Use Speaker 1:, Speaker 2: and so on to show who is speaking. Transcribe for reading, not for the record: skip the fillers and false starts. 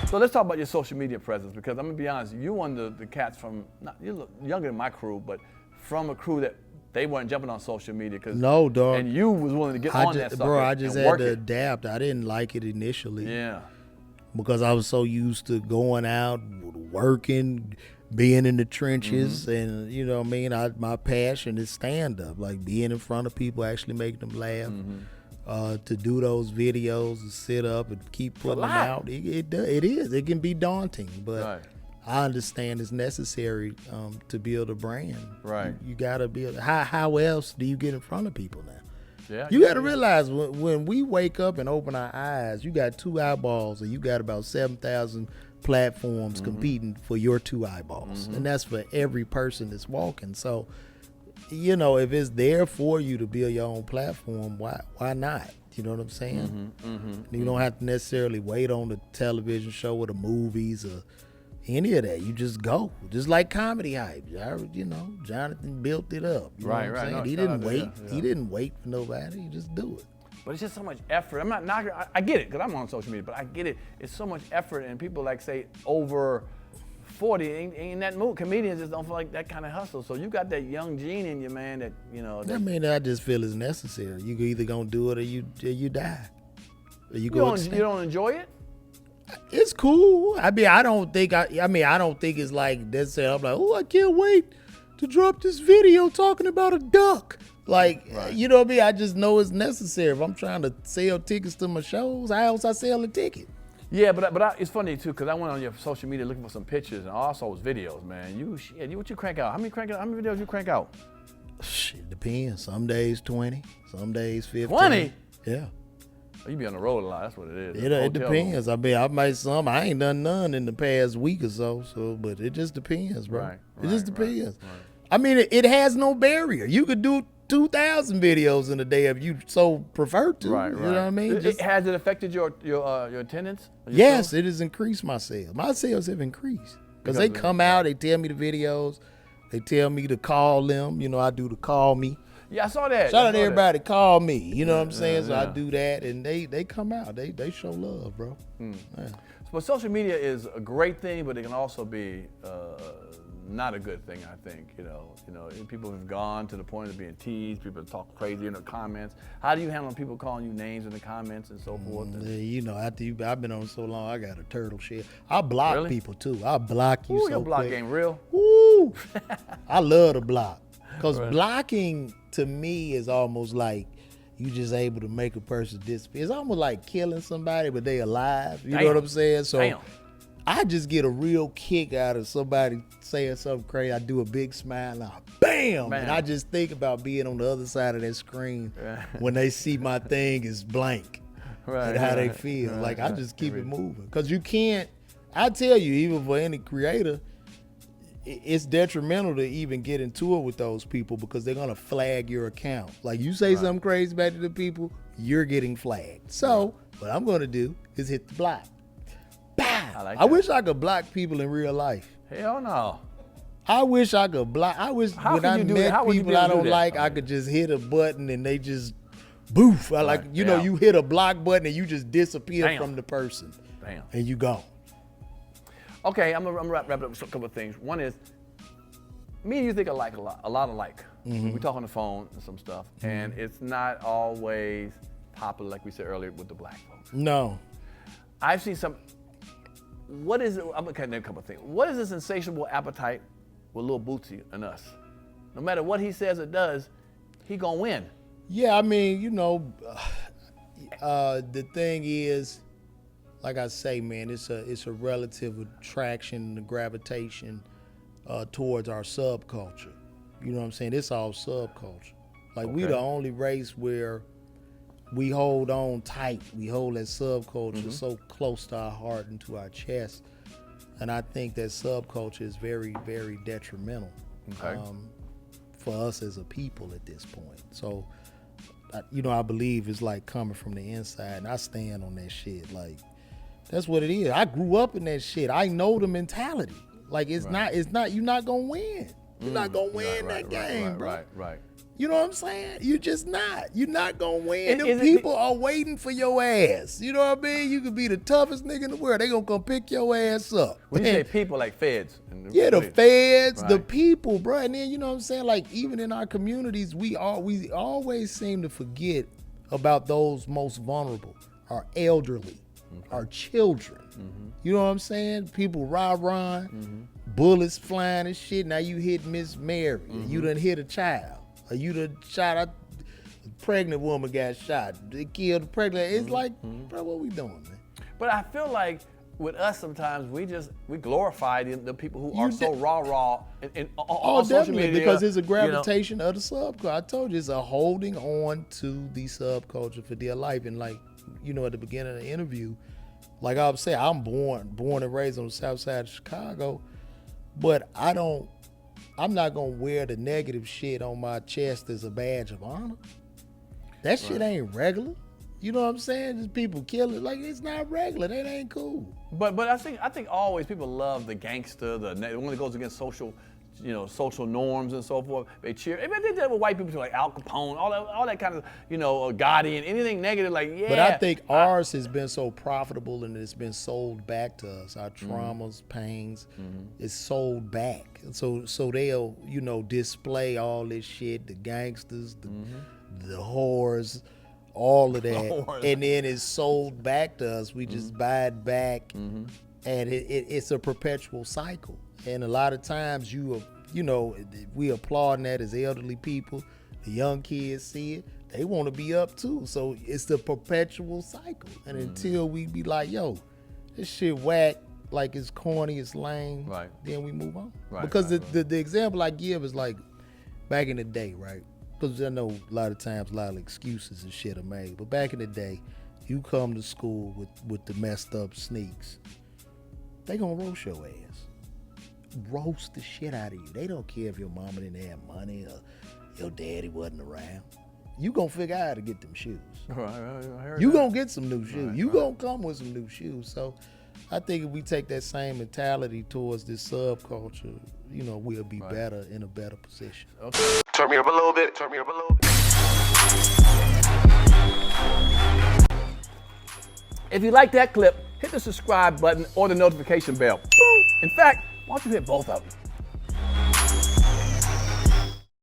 Speaker 1: So let's talk about your social media presence, because I'm gonna be honest, you one of the cats from, you look younger than my crew, but from a crew that they weren't jumping on social media.
Speaker 2: No, dog.
Speaker 1: And you was willing to get on that sucker.
Speaker 2: Bro, I just
Speaker 1: and
Speaker 2: had
Speaker 1: work
Speaker 2: to
Speaker 1: it.
Speaker 2: adapt. I didn't like it initially.
Speaker 1: Yeah.
Speaker 2: Because I was so used to going out, working, being in the trenches, and you know what I mean? My passion is stand-up, like being in front of people, actually making them laugh. To do those videos, to sit up and keep putting them out, it is. It can be daunting, but I understand it's necessary to build a brand.
Speaker 1: Right.
Speaker 2: You gotta build. How else do you get in front of people now?
Speaker 1: Yeah.
Speaker 2: You gotta realize when we wake up and open our eyes, you got 2 eyeballs, and you got about 7,000 platforms competing for your 2 eyeballs, and that's for every person that's walking. So, you know, if it's there for you to build your own platform, why not? You know what I'm saying? You don't have to necessarily wait on the television show or the movies or any of that. You just go. Just like Comedy Hype. You know, Jonathan built it up. You know what I'm saying?
Speaker 1: No,
Speaker 2: he didn't wait. He didn't wait for nobody. He just do it.
Speaker 1: But it's just so much effort. I'm not knocking. I get it, because I'm on social media, but I get it. It's so much effort, and people like say over 40 ain't that move. Comedians just don't feel like that kind of hustle. So you got that young gene in you, man, that, you know.
Speaker 2: I mean, I just feel it's necessary. You either gonna do it or you die. Or you
Speaker 1: don't enjoy it?
Speaker 2: It's cool. I mean, I don't think it's like necessarily. I'm like, oh, I can't wait to drop this video talking about a duck. Like, you know what I mean? I just know it's necessary. If I'm trying to sell tickets to my shows, how else I sell a ticket?
Speaker 1: Yeah, but it's funny too, because I went on your social media looking for some pictures, and all I saw was videos, man. What you crank out? How many videos you crank out?
Speaker 2: Shit, depends. Some days 20, some days 15.
Speaker 1: 20?
Speaker 2: Yeah.
Speaker 1: You be on the road a lot. That's what it is.
Speaker 2: It depends. I mean, I ain't done none in the past week or so. But it just depends, bro. It just depends. Right. I mean, it has no barrier. You could do 2,000 videos in a day if you so prefer to. Right. You know what I mean?
Speaker 1: Has it affected your attendance?
Speaker 2: Yes, it has increased my sales. My sales have increased because they come out, they tell me the videos, they tell me to call them. You know, I do the call me.
Speaker 1: Yeah, I saw that.
Speaker 2: Shout out to everybody, call me. You know what I'm saying? So I do that, and they come out. They show love, bro. Yeah.
Speaker 1: But social media is a great thing, but it can also be not a good thing, I think. You know, people have gone to the point of being teased. People talk crazy in the comments. How do you handle people calling you names in the comments and so forth?
Speaker 2: You know, I've been on so long, I got a turtle shit. I block people too. I block you so
Speaker 1: your block
Speaker 2: quick.
Speaker 1: game real.
Speaker 2: Woo! I love to block, because blocking to me is almost like you just able to make a person disappear. It's almost like killing somebody, but they alive. You know what I'm saying? So I just get a real kick out of somebody saying something crazy. I do a big smile, and bam! And I just think about being on the other side of that screen when they see my thing is blank and how they feel. Like, I just keep it moving. Because you can't, I tell you, even for any creator, it's detrimental to even get into it with those people, because they're going to flag your account. Like, you say something crazy back to the people, you're getting flagged. So what I'm going to do is hit the block. I wish I could block people in real life.
Speaker 1: Hell no.
Speaker 2: I wish I could block. I wish when I met people I don't like, I could just hit a button and they just boof. I like, you know, you hit a block button and you just disappear from the person. And you go.
Speaker 1: Okay, I'm gonna wrap up with a couple of things. One is, me and you think alike a lot alike. We talk on the phone and some stuff, and it's not always popular, like we said earlier, with the black folks.
Speaker 2: No.
Speaker 1: I've seen some. What is it? I'm gonna name a couple of things. What is this insatiable appetite with Lil Boosie and us? No matter what he says or does, he gonna win.
Speaker 2: Yeah, I mean, you know, the thing is, like I say, man, it's a relative attraction and gravitation towards our subculture. You know what I'm saying? It's all subculture. Like, we the only race where we hold on tight. We hold that subculture so close to our heart and to our chest. And I think that subculture is very, very detrimental for us as a people at this point. So, you know, I believe it's like coming from the inside, and I stand on that shit. Like, that's what it is. I grew up in that shit. I know the mentality. Like, it's not, you're not gonna win. You're not gonna win that game, bro.
Speaker 1: Right.
Speaker 2: You know what I'm saying? You're just not. You're not gonna win.
Speaker 1: Is
Speaker 2: The people are waiting for your ass. You know what I mean? You could be the toughest nigga in the world. They gonna come pick your ass up.
Speaker 1: When you say people, like feds.
Speaker 2: Yeah, the feds,
Speaker 1: Right.
Speaker 2: the people, bro. And then you know what I'm saying? Like even in our communities, we always seem to forget about those most vulnerable, our elderly, our children. You know what I'm saying? People rah-rahing, bullets flying and shit. Now you hit Miss Mary, you done hit a child. Or you done shot a pregnant woman got shot. They killed the pregnant. It's like, bro, what we doing, man?
Speaker 1: But I feel like with us sometimes we glorify the people who are so raw on social
Speaker 2: Definitely,
Speaker 1: media.
Speaker 2: because it's a gravitation of the subculture. I told you, it's a holding on to the subculture for dear life. And like, you know, at the beginning of the interview, like I was saying, I'm born and raised on the south side of Chicago, but I'm not gonna wear the negative shit on my chest as a badge of honor. That shit ain't regular. You know what I'm saying? Just people kill it. Like, it's not regular. That ain't cool.
Speaker 1: But I think always people love the gangster, the one that goes against social norms and so forth. They cheer. They did that with white people too, like Al Capone, all that kind of, Gotti and anything negative, like, yeah.
Speaker 2: But I think ours has been so profitable and it's been sold back to us. Our traumas, pains, is sold back. So they'll, display all this shit, the gangsters, the whores, all of that. And then it's sold back to us. We just buy it back. And it's a perpetual cycle. And a lot of times we applauding that as elderly people. The young kids see it. They want to be up too. So it's the perpetual cycle. And until we be like, yo, this shit whack, like it's corny, it's lame,
Speaker 1: right,
Speaker 2: then we move on.
Speaker 1: Right,
Speaker 2: because the example I give is like back in the day, right? Because I know a lot of times a lot of excuses and shit are made. But back in the day, you come to school with the messed up sneaks, they gonna roast your ass. Roast the shit out of you. They don't care if your mama didn't have money or your daddy wasn't around. You gonna figure out how to get them shoes.
Speaker 1: Right,
Speaker 2: you gonna get some new shoes.
Speaker 1: Right,
Speaker 2: you gonna come with some new shoes. So I think if we take that same mentality towards this subculture, we'll be better, in a better position.
Speaker 1: Okay.
Speaker 3: Turn me up a little bit.
Speaker 1: If you like that clip, hit the subscribe button or the notification bell. In fact, why don't you hit both of them?